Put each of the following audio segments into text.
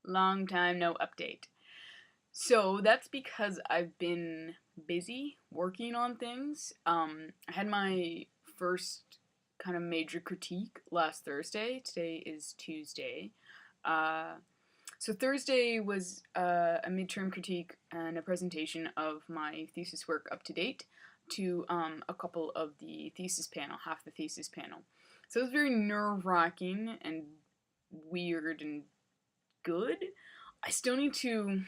Long time no update. So that's because I've been busy working on things. I had my first kind of major critique last Thursday. Today is Tuesday. Uh, so Thursday was a midterm critique and a presentation of my thesis work up to date to a couple of the thesis panel, half the thesis panel. So it was very nerve-wracking and weird and good. I still need to.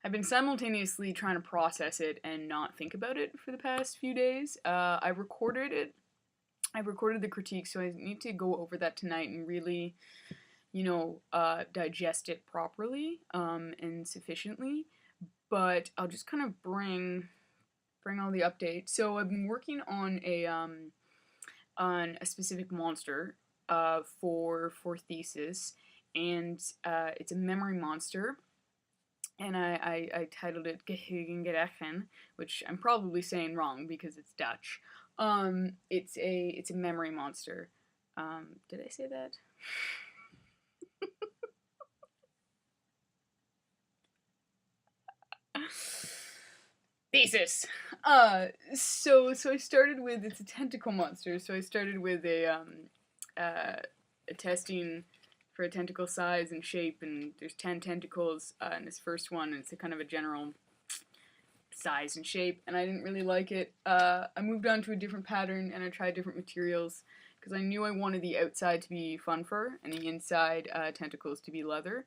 I've been simultaneously trying to process it and not think about it for the past few days. I recorded it. I recorded the critique, so I need to go over that tonight and really, digest it properly and sufficiently. But I'll just kind of bring all the updates. So I've been working on a specific monster for thesis, and it's a memory monster, and I titled it Geheugengerechen, which I'm probably saying wrong because it's Dutch. It's a memory monster. Did I say that? Thesis. So I started with, it's a tentacle monster. So I started with a testing for a tentacle size and shape, and there's 10 tentacles in this first one, and it's a kind of a general size and shape, and I didn't really like it. I moved on to a different pattern, and I tried different materials, because I knew I wanted the outside to be fun fur, and the inside tentacles to be leather.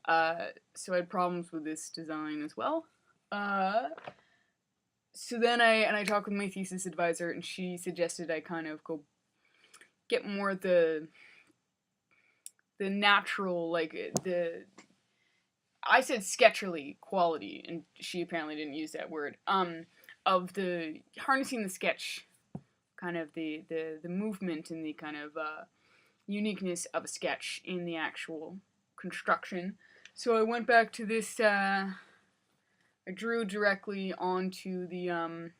So I had problems with this design as well. So then I talked with my thesis advisor, and she suggested I kind of go get more the natural, like I said sketcherly quality, and she apparently didn't use that word, of the harnessing the sketch, kind of the movement and the kind of uniqueness of a sketch in the actual construction. So I went back to this, I drew directly onto the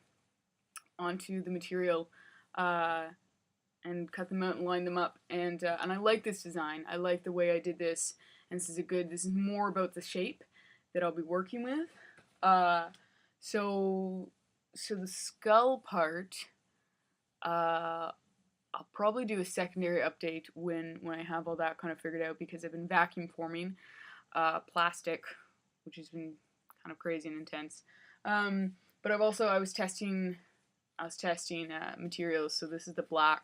material, and cut them out and lined them up, and I like this design. I like the way I did this, and this is more about the shape that I'll be working with. So the skull part, I'll probably do a secondary update when I have all that kind of figured out, because I've been vacuum forming plastic, which has been kind of crazy and intense. But I was testing materials. So this is the black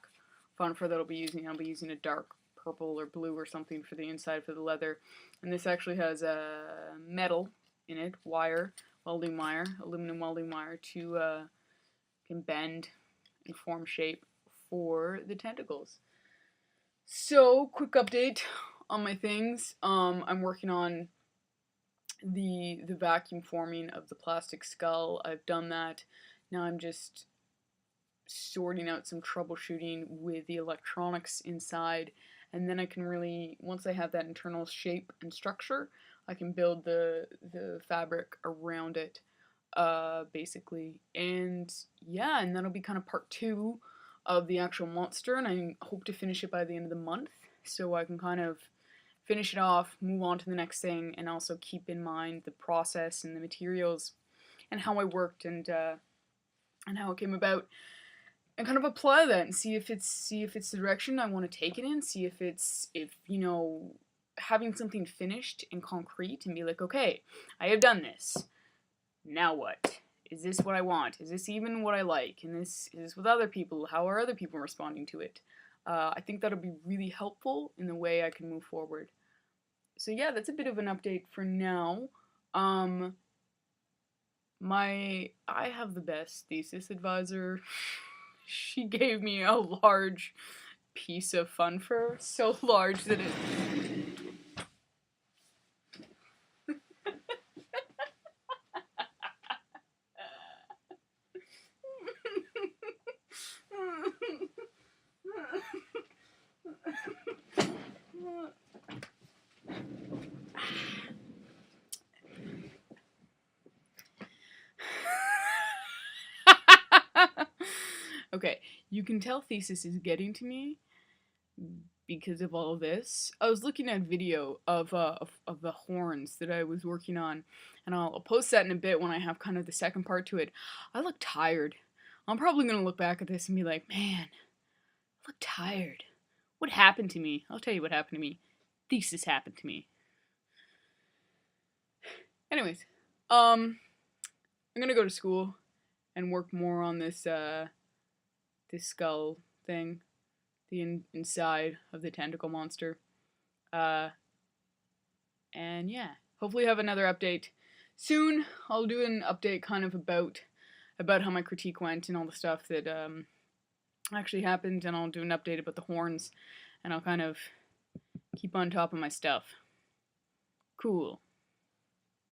fun fur that I'll be using. I'll be using a dark purple or blue or something for the inside for the leather. And this actually has a metal in it, welding wire, aluminum welding wire to can bend and form shape for the tentacles. So, quick update on my things. I'm working on the vacuum forming of the plastic skull. I've done that. Now I'm just sorting out some troubleshooting with the electronics inside, and then I can really, once I have that internal shape and structure, I can build the fabric around it, basically. And yeah, and that'll be kind of part 2 of the actual monster, and I hope to finish it by the end of the month, so I can kind of finish it off, move on to the next thing, and also keep in mind the process and the materials and how I worked, and how it came about, and kind of apply that and see if it's the direction I want to take it in. See if having something finished and concrete, and be like, okay, I have done this. Now what? Is this what I want? Is this even what I like? And is this with other people? How are other people responding to it? I think that'll be really helpful in the way I can move forward. So yeah, that's a bit of an update for now. I have the best thesis advisor. She gave me a large piece of fun fur, so large that it... Okay, you can tell thesis is getting to me because of all this. I was looking at video of the horns that I was working on, and I'll post that in a bit when I have kind of the second part to it. I look tired. I'm probably gonna look back at this and be like, man, I look tired. What happened to me? I'll tell you what happened to me. Thesis happened to me. Anyways, I'm gonna go to school and work more on this this skull thing, the inside of the tentacle monster. And yeah, hopefully have another update soon. I'll do an update kind of about how my critique went and all the stuff that actually happened, and I'll do an update about the horns, and I'll kind of keep on top of my stuff. Cool.